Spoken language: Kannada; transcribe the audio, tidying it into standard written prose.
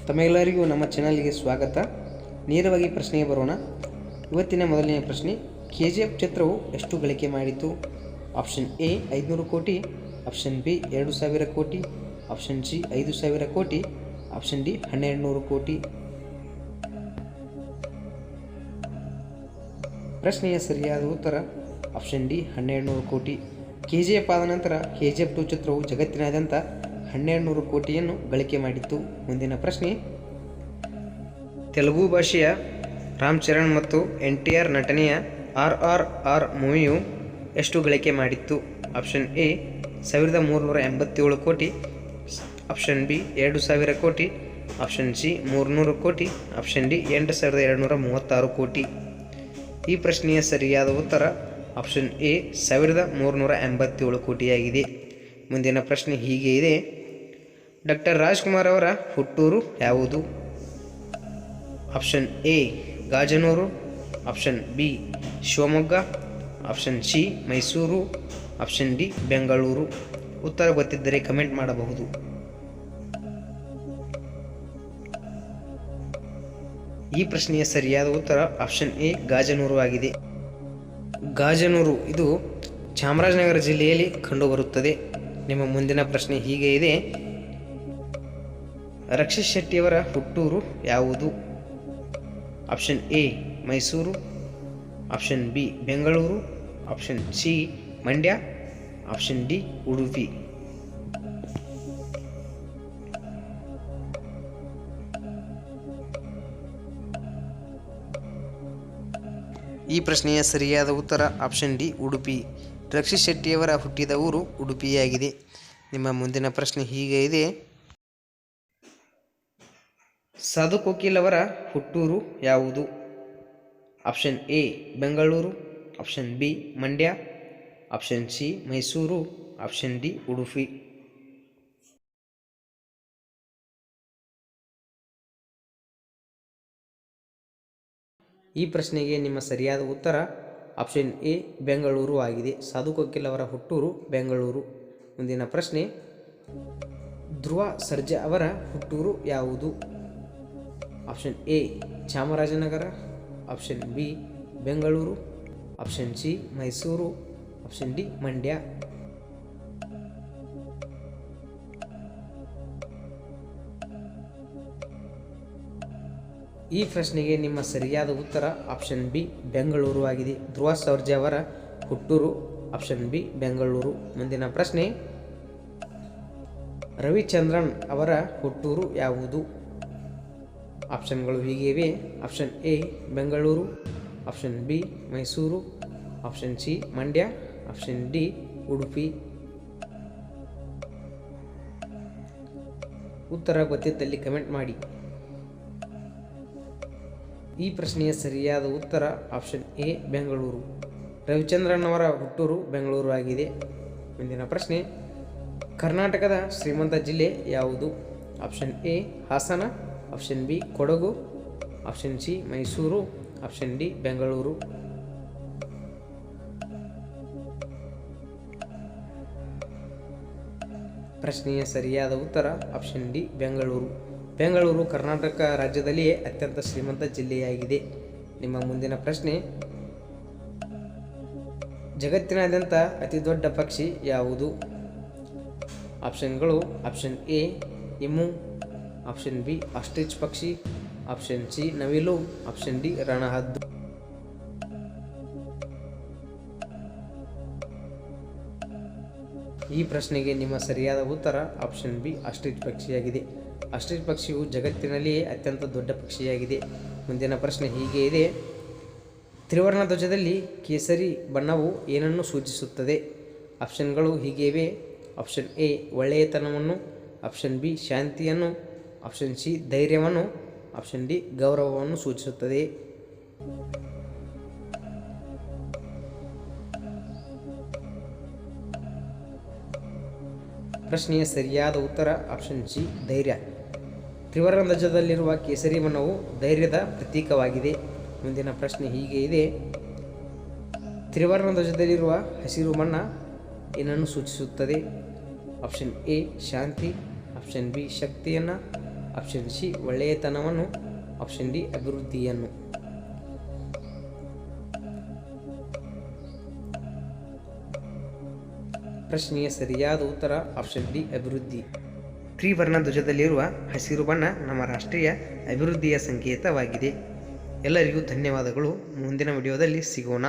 ತಮ್ಮೆಲ್ಲರಿಗೂ ನಮ್ಮ ಚಾನಲ್ಗೆ ಸ್ವಾಗತ. ನೇರವಾಗಿ ಪ್ರಶ್ನೆಗೆ ಬರೋಣ. ಇವತ್ತಿನ ಮೊದಲನೆಯ ಪ್ರಶ್ನೆ, KGF ಚಿತ್ರವು ಎಷ್ಟು ಗಳಿಕೆ ಮಾಡಿತು? ಆಪ್ಷನ್ ಎ 500 ಕೋಟಿ, ಆಪ್ಷನ್ ಬಿ 2000 ಕೋಟಿ, ಆಪ್ಷನ್ ಸಿ 5000 ಕೋಟಿ, ಆಪ್ಷನ್ ಡಿ 1200 ಕೋಟಿ. ಪ್ರಶ್ನೆಯ ಸರಿಯಾದ ಉತ್ತರ ಆಪ್ಷನ್ ಡಿ 1200 ಕೋಟಿ. KGF ಆದ ನಂತರ KGF 2 ಚಿತ್ರವು ಜಗತ್ತಿನಾದ್ಯಂತ 1200 ಕೋಟಿಯನ್ನು ಗಳಿಕೆ ಮಾಡಿತ್ತು. ಮುಂದಿನ ಪ್ರಶ್ನೆ, ತೆಲುಗು ಭಾಷೆಯ ರಾಮ್ ಚರಣ್ ಮತ್ತು NTR ನಟನೆಯ RRR ಮೂವಿಯು ಎಷ್ಟು ಗಳಿಕೆ ಮಾಡಿತ್ತು? ಆಪ್ಷನ್ ಎ 1387 ಕೋಟಿ, ಆಪ್ಷನ್ ಬಿ 2000 ಕೋಟಿ, ಆಪ್ಷನ್ ಸಿ 300 ಕೋಟಿ, ಆಪ್ಷನ್ ಡಿ 8236 ಕೋಟಿ. ಈ ಪ್ರಶ್ನೆಯ ಸರಿಯಾದ ಉತ್ತರ ಆಪ್ಷನ್ ಎ 1387 ಕೋಟಿಯಾಗಿದೆ. ಮುಂದಿನ ಪ್ರಶ್ನೆ ಹೀಗೆ ಇದೆ, ಡಾಕ್ಟರ್ ರಾಜ್ಕುಮಾರ್ ಅವರ ಹುಟ್ಟೂರು ಯಾವುದು? Option A Gajanur, option B Shivamogga, option C Mysuru, option D Bengaluru. ಉತ್ತರ ಗೊತ್ತಿದ್ದರೆ ಕಮೆಂಟ್ ಮಾಡಬಹುದು. ಈ ಪ್ರಶ್ನೆಯ ಸರಿಯಾದ ಉತ್ತರ ಆಪ್ಷನ್ ಎ ಗಾಜನೂರು ಆಗಿದೆ. ಗಾಜನೂರು ಇದು ಚಾಮರಾಜನಗರ ಜಿಲ್ಲೆಯಲ್ಲಿ ಕಂಡುಬರುತ್ತದೆ. ನಿಮ್ಮ ಮುಂದಿನ ಪ್ರಶ್ನೆ ಹೀಗೆ ಇದೆ, ರಕ್ಷಿತ್ ಶೆಟ್ಟಿಯವರ ಹುಟ್ಟೂರು ಯಾವುದು? Option A Mysuru, option B Bengaluru, option C Mandya, option D Udupi. ಈ ಪ್ರಶ್ನೆಯ ಸರಿಯಾದ ಉತ್ತರ ಆಪ್ಷನ್ ಡಿ ಉಡುಪಿ. ರಕ್ಷಿತ್ ಶೆಟ್ಟಿಯವರ ಹುಟ್ಟಿದ ಊರು ಉಡುಪಿಯಾಗಿದೆ. ನಿಮ್ಮ ಮುಂದಿನ ಪ್ರಶ್ನೆ ಹೀಗೆ ಇದೆ, ಸಾಧು ಕೋಕಿಲ್ ಅವರ ಹುಟ್ಟೂರು ಯಾವುದು? Option A Bengaluru, option B Mandya, option C Mysuru, option D Udupi. ಈ ಪ್ರಶ್ನೆಗೆ ನಿಮ್ಮ ಸರಿಯಾದ ಉತ್ತರ ಆಪ್ಷನ್ ಎ ಬೆಂಗಳೂರು ಆಗಿದೆ. ಸಾಧು ಕೋಕಿಲ್ ಅವರ ಹುಟ್ಟೂರು ಬೆಂಗಳೂರು. ಮುಂದಿನ ಪ್ರಶ್ನೆ, ಧ್ರುವ ಸರ್ಜಾ ಅವರ ಹುಟ್ಟೂರು ಯಾವುದು? Option A Chamarajanagar, option B Bengaluru, option C Mysuru, option D Mandya. ಈ ಪ್ರಶ್ನೆಗೆ ನಿಮ್ಮ ಸರಿಯಾದ ಉತ್ತರ ಆಪ್ಷನ್ ಬಿ ಬೆಂಗಳೂರು ಆಗಿದೆ. ಧ್ರುವ ಸರ್ಜಾ ಅವರ ಹುಟ್ಟೂರು ಆಪ್ಷನ್ ಬಿ ಬೆಂಗಳೂರು. ಮುಂದಿನ ಪ್ರಶ್ನೆ, ರವಿಚಂದ್ರನ್ ಅವರ ಹುಟ್ಟೂರು ಯಾವುದು? ಆಪ್ಷನ್ಗಳು ಹೀಗೆ ಇವೆ, option A Bengaluru, option B Mysuru, option C Mandya, option D Udupi. ಉತ್ತರ ಗೊತ್ತಿದ್ದಲ್ಲಿ ಕಮೆಂಟ್ ಮಾಡಿ. ಈ ಪ್ರಶ್ನೆಯ ಸರಿಯಾದ ಉತ್ತರ ಆಪ್ಷನ್ ಎ ಬೆಂಗಳೂರು. ರವಿಚಂದ್ರನ್ ಅವರ ಹುಟ್ಟೂರು ಬೆಂಗಳೂರು ಆಗಿದೆ. ಮುಂದಿನ ಪ್ರಶ್ನೆ, ಕರ್ನಾಟಕದ ಶ್ರೀಮಂತ ಜಿಲ್ಲೆ ಯಾವುದು? Option A Hassan, option B Kodagu, option C Mysuru, option D Bengaluru. ಪ್ರಶ್ನೆಯ ಸರಿಯಾದ ಉತ್ತರ ಆಪ್ಷನ್ ಡಿ ಬೆಂಗಳೂರು. ಬೆಂಗಳೂರು ಕರ್ನಾಟಕ ರಾಜ್ಯದಲ್ಲಿಯೇ ಅತ್ಯಂತ ಶ್ರೀಮಂತ ಜಿಲ್ಲೆಯಾಗಿದೆ. ನಿಮ್ಮ ಮುಂದಿನ ಪ್ರಶ್ನೆ, ಜಗತ್ತಿನಾದ್ಯಂತ ಅತಿ ದೊಡ್ಡ ಪಕ್ಷಿ ಯಾವುದು? ಆಪ್ಷನ್ಗಳು option A emu, option B ostrich ಪಕ್ಷಿ, ಆಪ್ಷನ್ ಸಿ ನವಿಲು, ಆಪ್ಷನ್ ಡಿ ರಣಹದ್ದು. ಈ ಪ್ರಶ್ನೆಗೆ ನಿಮ್ಮ ಸರಿಯಾದ ಉತ್ತರ ಆಪ್ಷನ್ ಬಿ ಆಸ್ಟ್ರಿಚ್ ಪಕ್ಷಿಯಾಗಿದೆ. ಆಸ್ಟ್ರಿಚ್ ಪಕ್ಷಿಯು ಜಗತ್ತಿನಲ್ಲಿಯೇ ಅತ್ಯಂತ ದೊಡ್ಡ ಪಕ್ಷಿಯಾಗಿದೆ. ಮುಂದಿನ ಪ್ರಶ್ನೆ ಹೀಗೆ ಇದೆ, ತ್ರಿವರ್ಣ ಧ್ವಜದಲ್ಲಿ ಕೇಸರಿ ಬಣ್ಣವು ಏನನ್ನು ಸೂಚಿಸುತ್ತದೆ? ಆಪ್ಷನ್ಗಳು ಹೀಗೆ ಇವೆ, ಆಪ್ಷನ್ ಎ ಒಳ್ಳೆಯತನವನ್ನು, ಆಪ್ಷನ್ ಬಿ ಶಾಂತಿಯನ್ನು, ಆಪ್ಷನ್ ಸಿ ಧೈರ್ಯವನ್ನು, ಆಪ್ಷನ್ ಡಿ ಗೌರವವನ್ನು ಸೂಚಿಸುತ್ತದೆ. ಪ್ರಶ್ನೆಯ ಸರಿಯಾದ ಉತ್ತರ ಆಪ್ಷನ್ ಸಿ ಧೈರ್ಯ. ತ್ರಿವರ್ಣ ಧ್ವಜದಲ್ಲಿರುವ ಕೇಸರಿ ಬಣ್ಣವು ಧೈರ್ಯದ ಪ್ರತೀಕವಾಗಿದೆ. ಮುಂದಿನ ಪ್ರಶ್ನೆ ಹೀಗೆ ಇದೆ, ತ್ರಿವರ್ಣ ಧ್ವಜದಲ್ಲಿರುವ ಹಸಿರು ಬಣ್ಣ ಏನನ್ನು ಸೂಚಿಸುತ್ತದೆ? Option A Shanti, option B ಶಕ್ತಿಯನ್ನು, ಆಪ್ಷನ್ ಸಿ ಒಳ್ಳೆಯತನವನ್ನು, ಆಪ್ಷನ್ ಡಿ ಅಭಿವೃದ್ಧಿಯನ್ನು. ಪ್ರಶ್ನೆಯ ಸರಿಯಾದ ಉತ್ತರ ಆಪ್ಷನ್ ಡಿ ಅಭಿವೃದ್ಧಿ. ತ್ರಿವರ್ಣ ಧ್ವಜದಲ್ಲಿರುವ ಹಸಿರು ಬಣ್ಣ ನಮ್ಮ ರಾಷ್ಟ್ರೀಯ ಅಭಿವೃದ್ಧಿಯ ಸಂಕೇತವಾಗಿದೆ. ಎಲ್ಲರಿಗೂ ಧನ್ಯವಾದಗಳು. ಮುಂದಿನ ವಿಡಿಯೋದಲ್ಲಿ ಸಿಗೋಣ.